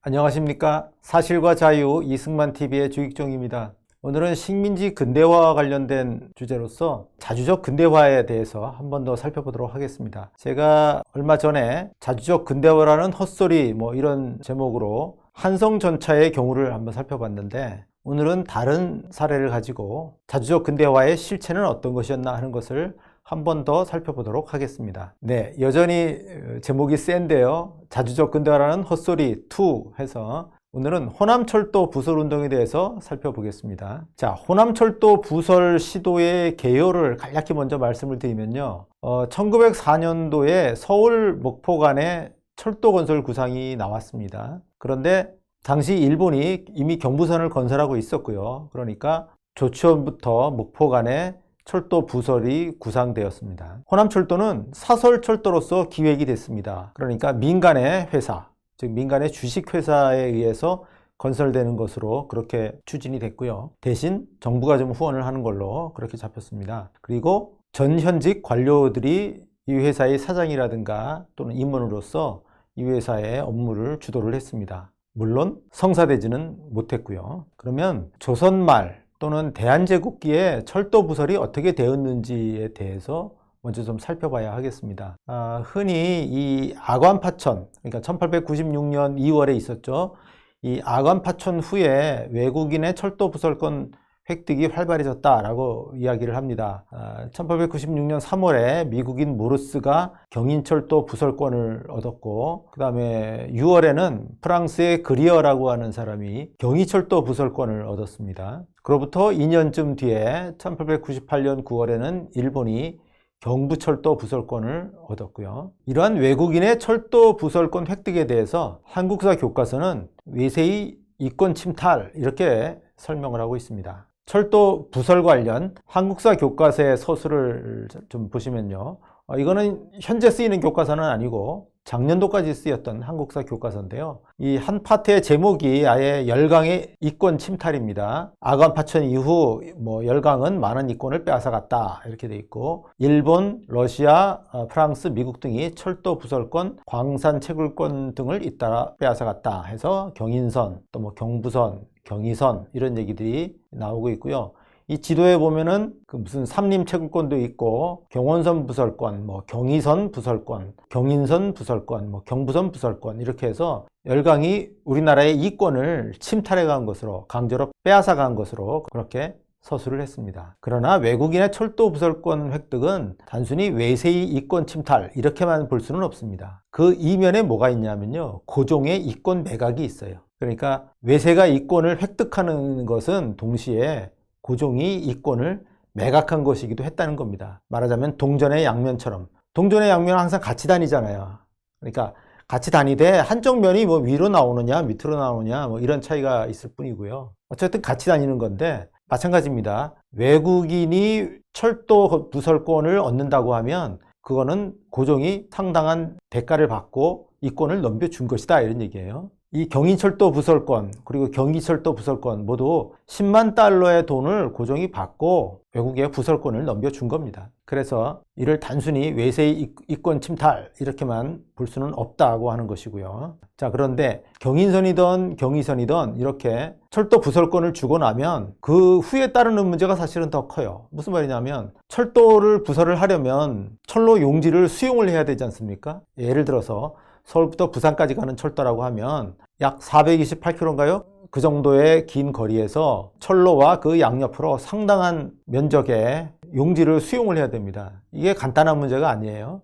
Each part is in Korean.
안녕하십니까. 사실과 자유 이승만TV의 주익종입니다. 오늘은 식민지 근대화와 관련된 주제로서 자주적 근대화에 대해서 한 번 더 살펴보도록 하겠습니다. 제가 얼마 전에 자주적 근대화라는 헛소리 이런 제목으로 한성전차의 경우를 한번 살펴봤는데, 오늘은 다른 사례를 가지고 자주적 근대화의 실체는 어떤 것이었나 하는 것을 한 번 더 살펴보도록 하겠습니다. 네, 여전히 제목이 센데요. 자주적 근대화라는 헛소리 2 해서 오늘은 호남철도 부설운동에 대해서 살펴보겠습니다. 자, 호남철도 부설 시도의 개요를 간략히 먼저 말씀을 드리면요. 1904년도에 서울 목포 간에 철도 건설 구상이 나왔습니다. 그런데 당시 일본이 이미 경부선을 건설하고 있었고요. 그러니까 조치원부터 목포 간에 철도 부설이 구상되었습니다. 호남철도는 사설철도로서 기획이 됐습니다. 그러니까 민간의 회사, 즉 민간의 주식회사에 의해서 건설되는 것으로 그렇게 추진이 됐고요. 대신 정부가 좀 후원을 하는 걸로 그렇게 잡혔습니다. 그리고 전현직 관료들이 이 회사의 사장이라든가 또는 임원으로서 이 회사의 업무를 주도를 했습니다. 물론 성사되지는 못했고요. 그러면 조선 말 또는 대한제국기에 철도 부설이 어떻게 되었는지에 대해서 먼저 좀 살펴봐야 하겠습니다. 흔히 이 아관파천, 그러니까 1896년 2월에 있었죠. 이 아관파천 후에 외국인의 철도 부설권 획득이 활발해졌다라고 이야기를 합니다. 1896년 3월에 미국인 모르스가 경인철도 부설권을 얻었고, 그 다음에 6월에는 프랑스의 그리어라고 하는 사람이 경의철도 부설권을 얻었습니다. 그로부터 2년쯤 뒤에 1898년 9월에는 일본이 경부철도 부설권을 얻었고요. 이러한 외국인의 철도 부설권 획득에 대해서 한국사 교과서는 외세의 이권 침탈 이렇게 설명을 하고 있습니다. 철도 부설 관련 한국사 교과서의 서술을 좀 보시면요. 이거는 현재 쓰이는 교과서는 아니고 작년도까지 쓰였던 한국사 교과서인데요. 이 한 파트의 제목이 아예 열강의 이권 침탈입니다. 아관파천 이후 열강은 많은 이권을 빼앗아갔다 이렇게 돼 있고, 일본, 러시아, 프랑스, 미국 등이 철도 부설권, 광산 채굴권 등을 잇따라 빼앗아갔다 해서 경인선, 또 경부선, 경의선 이런 얘기들이 나오고 있고요. 이 지도에 보면은 무슨 삼림 채굴권도 있고 경원선 부설권, 경의선 부설권, 경인선 부설권, 경부선 부설권 이렇게 해서 열강이 우리나라의 이권을 침탈해 간 것으로, 강제로 빼앗아 간 것으로 그렇게 서술을 했습니다. 그러나 외국인의 철도 부설권 획득은 단순히 외세의 이권 침탈 이렇게만 볼 수는 없습니다. 그 이면에 뭐가 있냐면요. 고종의 이권 매각이 있어요. 그러니까 외세가 이권을 획득하는 것은 동시에 고종이 이권을 매각한 것이기도 했다는 겁니다. 말하자면 동전의 양면처럼. 동전의 양면은 항상 같이 다니잖아요. 그러니까 같이 다니되 한쪽 면이 위로 나오느냐 밑으로 나오느냐 이런 차이가 있을 뿐이고요. 어쨌든 같이 다니는 건데 마찬가지입니다. 외국인이 철도 부설권을 얻는다고 하면 그거는 고종이 상당한 대가를 받고 이권을 넘겨준 것이다 이런 얘기예요. 이 경인철도 부설권 그리고 경기철도 부설권 모두 10만 달러의 돈을 고종이 받고 외국에 부설권을 넘겨준 겁니다. 그래서 이를 단순히 외세의 이권 침탈 이렇게만 볼 수는 없다고 하는 것이고요. 자, 그런데 경인선이든 경의선이든 이렇게 철도 부설권을 주고 나면 그 후에 따르는 문제가 사실은 더 커요. 무슨 말이냐면 철도를 부설을 하려면 철로 용지를 수용을 해야 되지 않습니까? 예를 들어서 서울부터 부산까지 가는 철도라고 하면 약 428km인가요? 그 정도의 긴 거리에서 철로와 그 양옆으로 상당한 면적의 용지를 수용을 해야 됩니다. 이게 간단한 문제가 아니에요.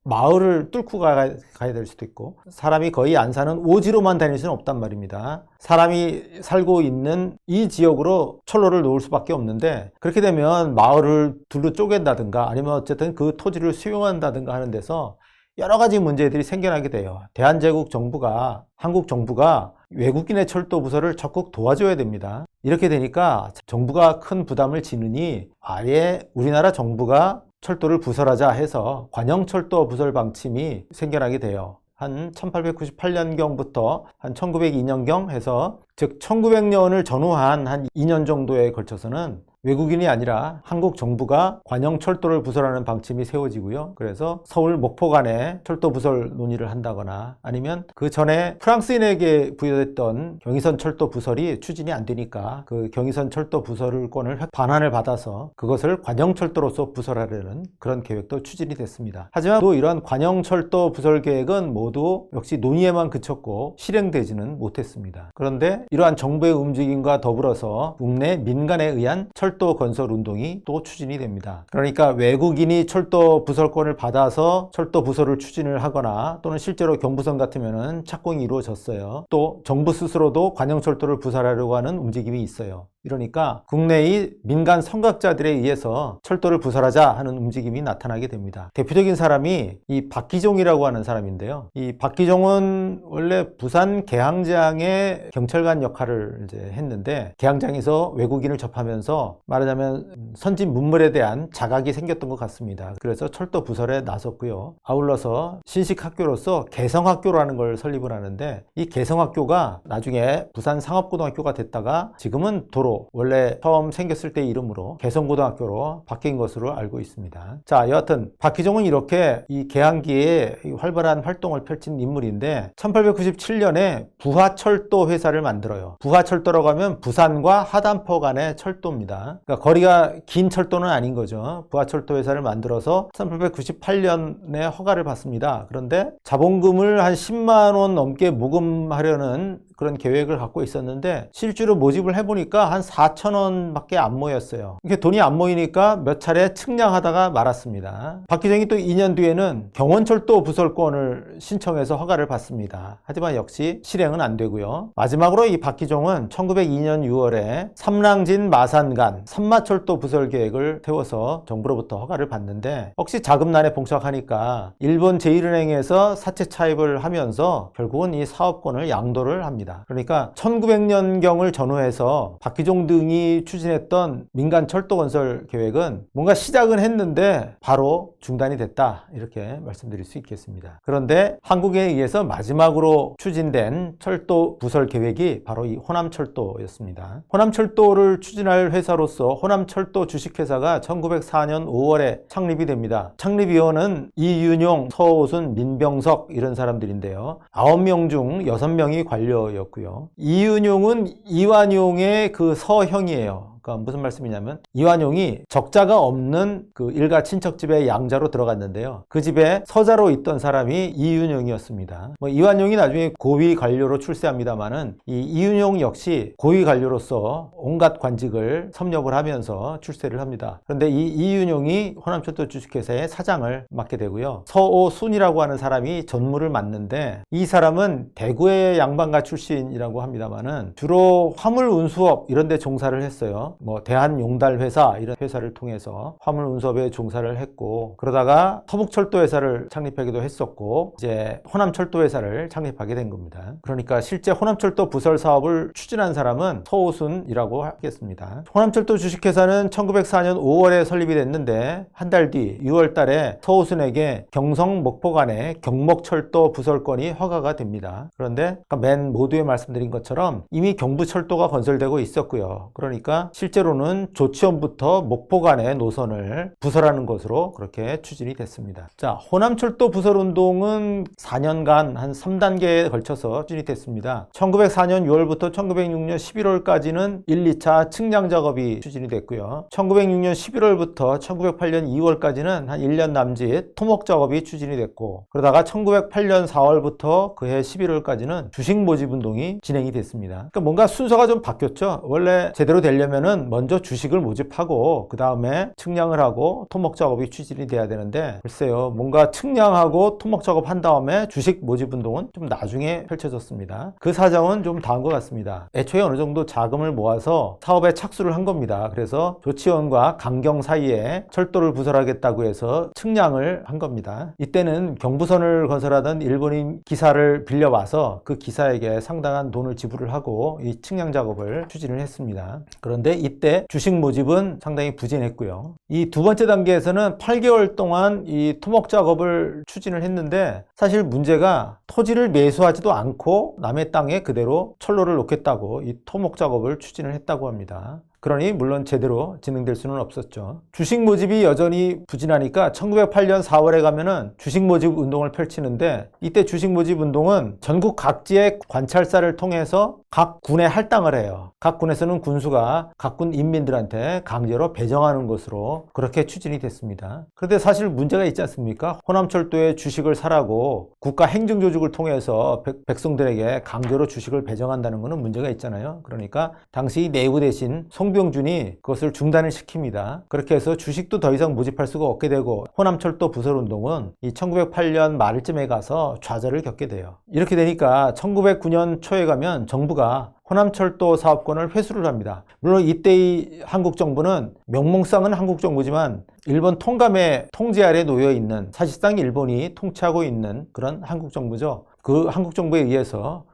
마을을 뚫고 가야 될 수도 있고, 사람이 거의 안 사는 오지로만 다닐 수는 없단 말입니다. 사람이 살고 있는 이 지역으로 철로를 놓을 수밖에 없는데, 그렇게 되면 마을을 둘로 쪼갠다든가 아니면 어쨌든 그 토지를 수용한다든가 하는 데서 여러 가지 문제들이 생겨나게 돼요. 대한제국 정부가, 한국 정부가 외국인의 철도 부설을 적극 도와줘야 됩니다. 이렇게 되니까 정부가 큰 부담을 지느니 아예 우리나라 정부가 철도를 부설하자 해서 관영철도 부설 방침이 생겨나게 돼요. 한 1898년경부터 한 1902년경 해서, 즉 1900년을 전후한 한 2년 정도에 걸쳐서는 외국인이 아니라 한국 정부가 관영철도를 부설하는 방침이 세워지고요. 그래서 서울 목포 간에 철도 부설 논의를 한다거나 아니면 그 전에 프랑스인에게 부여됐던 경의선 철도 부설이 추진이 안 되니까 그 경의선 철도 부설권을 반환을 받아서 그것을 관영철도로서 부설하려는 그런 계획도 추진이 됐습니다. 하지만 또 이러한 관영철도 부설 계획은 모두 역시 논의에만 그쳤고 실행되지는 못했습니다. 그런데 이러한 정부의 움직임과 더불어서 국내 민간에 의한 철도 건설 운동이 또 추진이 됩니다. 그러니까 외국인이 철도 부설권을 받아서 철도 부설을 추진을 하거나 또는 실제로 경부선 같으면은 착공이 이루어졌어요. 또 정부 스스로도 관영철도를 부설하려고 하는 움직임이 있어요. 이러니까 국내의 민간 선각자들에 의해서 철도를 부설하자 하는 움직임이 나타나게 됩니다. 대표적인 사람이 이 박기종이라고 하는 사람인데요. 이 박기종은 원래 부산 계양장의 경찰관 역할을 이제 했는데 계양장에서 외국인을 접하면서 말하자면 선진 문물에 대한 자각이 생겼던 것 같습니다. 그래서 철도 부설에 나섰고요. 아울러서 신식학교로서 개성학교라는 걸 설립을 하는데 이 개성학교가 나중에 부산 상업고등학교가 됐다가 지금은 도로 원래 처음 생겼을 때 이름으로 개성고등학교로 바뀐 것으로 알고 있습니다. 자, 여하튼 박기종은 이렇게 이 개항기에 활발한 활동을 펼친 인물인데 1897년에 부하철도 회사를 만들어요. 부하철도라고 하면 부산과 하단포 간의 철도입니다. 그러니까 거리가 긴 철도는 아닌 거죠. 부하철도 회사를 만들어서 1898년에 허가를 받습니다. 그런데 자본금을 한 10만 원 넘게 모금하려는 그런 계획을 갖고 있었는데 실제로 모집을 해보니까 한 4천 원밖에 안 모였어요. 이게 돈이 안 모이니까 몇 차례 측량하다가 말았습니다. 박기종이 또 2년 뒤에는 경원철도 부설권을 신청해서 허가를 받습니다. 하지만 역시 실행은 안 되고요. 마지막으로 이 박기종은 1902년 6월에 삼랑진 마산간 삼마철도 부설 계획을 세워서 정부로부터 허가를 받는데 혹시 자금난에 봉착하니까 일본 제1은행에서 사채 차입을 하면서 결국은 이 사업권을 양도를 합니다. 그러니까 1900년경을 전후해서 박기종 등이 추진했던 민간 철도 건설 계획은 뭔가 시작은 했는데 바로 중단이 됐다, 이렇게 말씀드릴 수 있겠습니다. 그런데 한국에 의해서 마지막으로 추진된 철도 부설 계획이 바로 이 호남철도였습니다. 호남철도를 추진할 회사로서 호남철도 주식회사가 1904년 5월에 창립이 됩니다. 창립위원은 이윤용, 서오순, 민병석 이런 사람들인데요. 9명 중 6명이 관료였고요. 이윤용은 이완용의 그 서형이에요. 그러니까 무슨 말씀이냐면 이완용이 적자가 없는 그 일가 친척집에 양자로 들어갔는데요. 그 집에 서자로 있던 사람이 이윤용이었습니다. 이완용이 나중에 고위 관료로 출세합니다만은 이 이윤용 역시 고위 관료로서 온갖 관직을 섭렵을 하면서 출세를 합니다. 그런데 이 이윤용이 호남철도 주식회사의 사장을 맡게 되고요. 서오순이라고 하는 사람이 전무를 맡는데 이 사람은 대구의 양반가 출신이라고 합니다만은 주로 화물 운수업 이런 데 종사를 했어요. 대한용달회사 이런 회사를 통해서 화물 운수업에 종사를 했고 그러다가 서북철도 회사를 창립하기도 했었고 이제 호남철도 회사를 창립하게 된 겁니다. 그러니까 실제 호남철도 부설 사업을 추진한 사람은 서오순이라고 하겠습니다. 호남철도 주식회사는 1904년 5월에 설립이 됐는데 한 달 뒤 6월 달에 서오순에게 경성 목포 간의 경목철도 부설권이 허가가 됩니다. 그런데 맨 모두에 말씀드린 것처럼 이미 경부철도가 건설되고 있었고요. 그러니까 실제로는 조치원부터 목포 간의 노선을 부설하는 것으로 그렇게 추진이 됐습니다. 자, 호남철도 부설 운동은 4년간 한 3단계에 걸쳐서 추진이 됐습니다. 1904년 6월부터 1906년 11월까지는 1, 2차 측량 작업이 추진이 됐고요. 1906년 11월부터 1908년 2월까지는 한 1년 남짓 토목 작업이 추진이 됐고 그러다가 1908년 4월부터 그해 11월까지는 주식 모집 운동이 진행이 됐습니다. 그러니까 뭔가 순서가 좀 바뀌었죠. 원래 제대로 되려면은 먼저 주식을 모집하고 그 다음에 측량을 하고 토목 작업이 추진이 돼야 되는데 글쎄요, 뭔가 측량하고 토목 작업 한 다음에 주식 모집 운동은 좀 나중에 펼쳐졌습니다. 그 사정은 좀 다른 것 같습니다. 애초에 어느 정도 자금을 모아서 사업에 착수를 한 겁니다. 그래서 조치원과 강경 사이에 철도를 부설하겠다고 해서 측량을 한 겁니다. 이때는 경부선을 건설하던 일본인 기사를 빌려와서 그 기사에게 상당한 돈을 지불을 하고 이 측량 작업을 추진을 했습니다. 그런데 이때 주식 모집은 상당히 부진했고요. 이 두 번째 단계에서는 8개월 동안 이 토목 작업을 추진을 했는데 사실 문제가 토지를 매수하지도 않고 남의 땅에 그대로 철로를 놓겠다고 이 토목 작업을 추진을 했다고 합니다. 그러니 물론 제대로 진행될 수는 없었죠. 주식 모집이 여전히 부진하니까 1908년 4월에 가면은 주식 모집 운동을 펼치는데, 이때 주식 모집 운동은 전국 각지의 관찰사를 통해서 각 군에 할당을 해요. 각 군에서는 군수가 각 군 인민들한테 강제로 배정하는 것으로 그렇게 추진이 됐습니다. 그런데 사실 문제가 있지 않습니까? 호남철도에 주식을 사라고 국가 행정조직을 통해서 백성들에게 강제로 주식을 배정한다는 것은 문제가 있잖아요. 그러니까 당시 내부 대신 송병준이 그것을 중단을 시킵니다. 그렇게 해서 주식도 더 이상 모집할 수가 없게 되고, 호남철도 부설운동은 이 1908년 말쯤에 가서 좌절을 겪게 돼요. 이렇게 되니까 1909년 초에 가면 정부가 호남철도 사업권을 회수를 합니다. 물론 이때의 한국 정부는 명목상은 한국 정부지만 일본 통감의 통제 아래 놓여 있는, 사실상 일본이 통치하고 있는 그런 한국 정부죠. 그 한국 정부에 의해서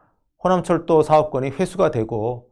호남철도 사업권이 회수가 되고,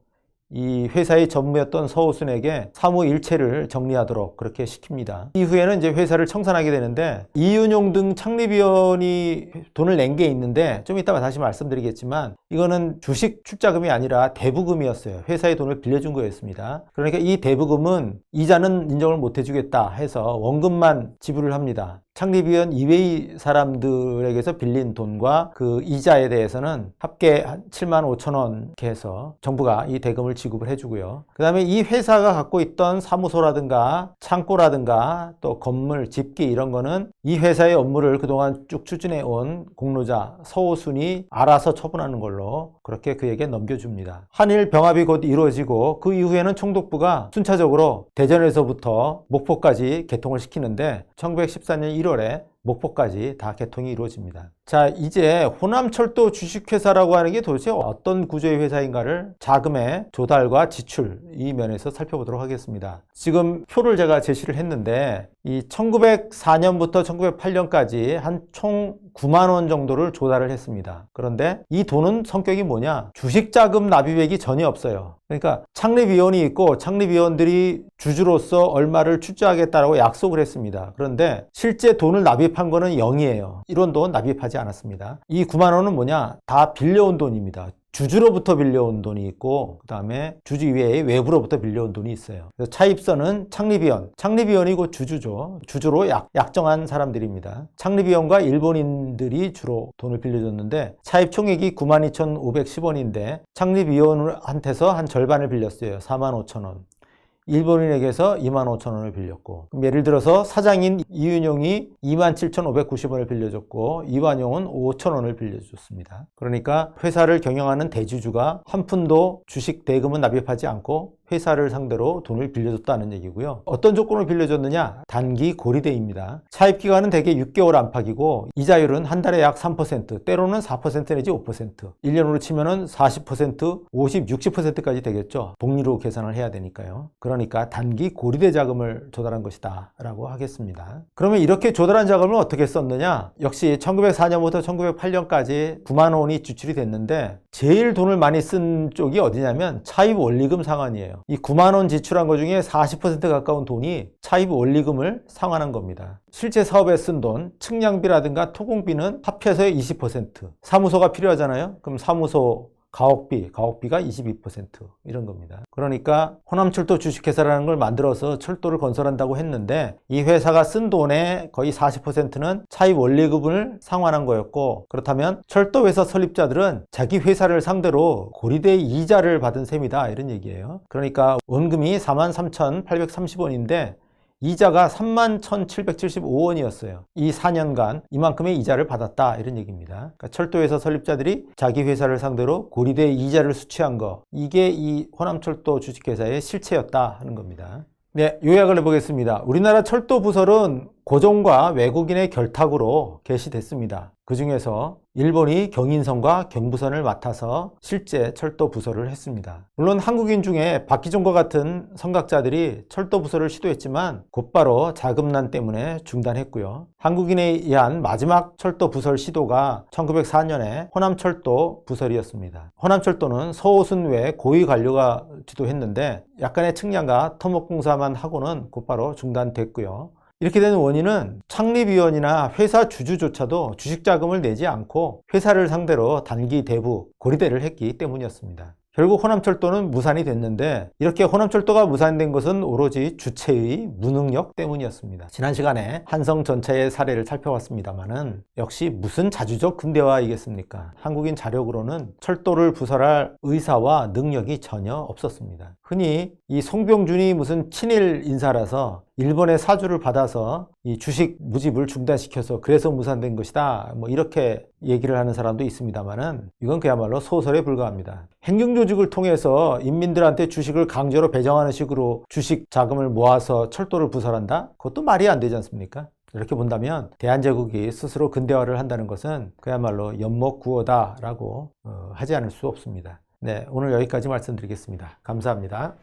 이 회사의 전무였던 서우순에게 사무 일체를 정리하도록 그렇게 시킵니다. 이후에는 이제 회사를 청산하게 되는데, 이윤용 등 창립위원이 돈을 낸 게 있는데, 좀 이따가 다시 말씀드리겠지만 이거는 주식 출자금이 아니라 대부금이었어요. 회사의 돈을 빌려준 거였습니다. 그러니까 이 대부금은 이자는 인정을 못 해주겠다 해서 원금만 지불을 합니다. 창립위원 이외의 사람들에게서 빌린 돈과 그 이자에 대해서는 합계 한 7만 5천 원 이렇게 해서 정부가 이 대금을 지급을 해주고요. 그 다음에 이 회사가 갖고 있던 사무소라든가 창고라든가 또 건물, 집기 이런 거는 이 회사의 업무를 그동안 쭉 추진해 온 공로자 서오순이 알아서 처분하는 걸로 그렇게 그에게 넘겨줍니다. 한일 병합이 곧 이루어지고, 그 이후에는 총독부가 순차적으로 대전에서부터 목포까지 개통을 시키는데 1914년 1월에 목포까지 다 개통이 이루어집니다. 자, 이제 호남철도 주식회사라고 하는 게 도대체 어떤 구조의 회사인가를 자금의 조달과 지출 이 면에서 살펴보도록 하겠습니다. 지금 표를 제가 제시를 했는데, 이 1904년부터 1908년까지 한 총 9만 원 정도를 조달을 했습니다. 그런데 이 돈은 성격이 뭐냐? 주식자금 납입액이 전혀 없어요. 그러니까 창립위원이 있고 창립위원들이 주주로서 얼마를 출자하겠다라고 약속을 했습니다. 그런데 실제 돈을 납입한 거는 0이에요. 이런 돈 납입하지 않았습니다. 이 9만 원은 뭐냐? 다 빌려온 돈입니다. 주주로부터 빌려온 돈이 있고, 그 다음에 주주 이외에 외부로부터 빌려온 돈이 있어요. 그래서 차입선은 창립위원이 곧 주주죠. 주주로 약정한 사람들입니다. 창립위원과 일본인들이 주로 돈을 빌려줬는데, 차입 총액이 92,510원인데 창립위원한테서 한 절반을 빌렸어요. 45,000원. 일본인에게서 25,000원을 빌렸고, 그럼 예를 들어서 사장인 이윤용이 27,590원을 빌려줬고 이완용은 5,000원을 빌려줬습니다. 그러니까 회사를 경영하는 대주주가 한 푼도 주식 대금은 납입하지 않고 회사를 상대로 돈을 빌려줬다는 얘기고요. 어떤 조건을 빌려줬느냐? 단기 고리대입니다. 차입 기간은 대개 6개월 안팎이고 이자율은 한 달에 약 3%, 때로는 4% 내지 5%, 1년으로 치면은 40%, 50, 60%까지 되겠죠. 복리로 계산을 해야 되니까요. 그러니까 단기 고리대 자금을 조달한 것이다 라고 하겠습니다. 그러면 이렇게 조달한 자금을 어떻게 썼느냐? 역시 1904년부터 1908년까지 9만 원이 지출이 됐는데, 제일 돈을 많이 쓴 쪽이 어디냐면 차입 원리금 상환이에요. 이 9만 원 지출한 것 중에 40% 가까운 돈이 차입 원리금을 상환한 겁니다. 실제 사업에 쓴 돈, 측량비라든가 토공비는 합해서 20%, 사무소가 필요하잖아요. 그럼 사무소 가옥비가 22% 이런 겁니다. 그러니까 호남철도 주식회사라는 걸 만들어서 철도를 건설한다고 했는데, 이 회사가 쓴 돈의 거의 40%는 차입 원리금을 상환한 거였고, 그렇다면 철도회사 설립자들은 자기 회사를 상대로 고리대 이자를 받은 셈이다 이런 얘기예요. 그러니까 원금이 43,830원인데 이자가 31,775원이었어요. 이 4년간 이만큼의 이자를 받았다 이런 얘기입니다. 그러니까 철도회사 설립자들이 자기 회사를 상대로 고리대 이자를 수취한 거, 이게 이 호남철도 주식회사의 실체였다 하는 겁니다. 네, 요약을 해보겠습니다. 우리나라 철도부설은 고종과 외국인의 결탁으로 개시됐습니다. 그 중에서 일본이 경인선과 경부선을 맡아서 실제 철도 부설을 했습니다. 물론 한국인 중에 박기종과 같은 선각자들이 철도 부설을 시도했지만 곧바로 자금난 때문에 중단했고요. 한국인에 의한 마지막 철도 부설 시도가 1904년에 호남철도 부설이었습니다. 호남철도는 서오순 외 고위 관료가 지도했는데 약간의 측량과 토목공사만 하고는 곧바로 중단됐고요. 이렇게 된 원인은 창립위원이나 회사 주주조차도 주식자금을 내지 않고 회사를 상대로 단기 대부, 고리대를 했기 때문이었습니다. 결국 호남철도는 무산이 됐는데 이렇게 호남철도가 무산된 것은 오로지 주체의 무능력 때문이었습니다. 지난 시간에 한성 전체의 사례를 살펴봤습니다만은 역시 무슨 자주적 근대화이겠습니까? 한국인 자력으로는 철도를 부설할 의사와 능력이 전혀 없었습니다. 흔히 이 송병준이 무슨 친일 인사라서 일본의 사주를 받아서 이 주식 무집을 중단시켜서 그래서 무산된 것이다, 뭐 이렇게 얘기를 하는 사람도 있습니다만은 이건 그야말로 소설에 불과합니다. 행정조직을 통해서 인민들한테 주식을 강제로 배정하는 식으로 주식 자금을 모아서 철도를 부설한다? 그것도 말이 안 되지 않습니까? 이렇게 본다면 대한제국이 스스로 근대화를 한다는 것은 그야말로 연목구호다라고 하지 않을 수 없습니다. 네, 오늘 여기까지 말씀드리겠습니다. 감사합니다.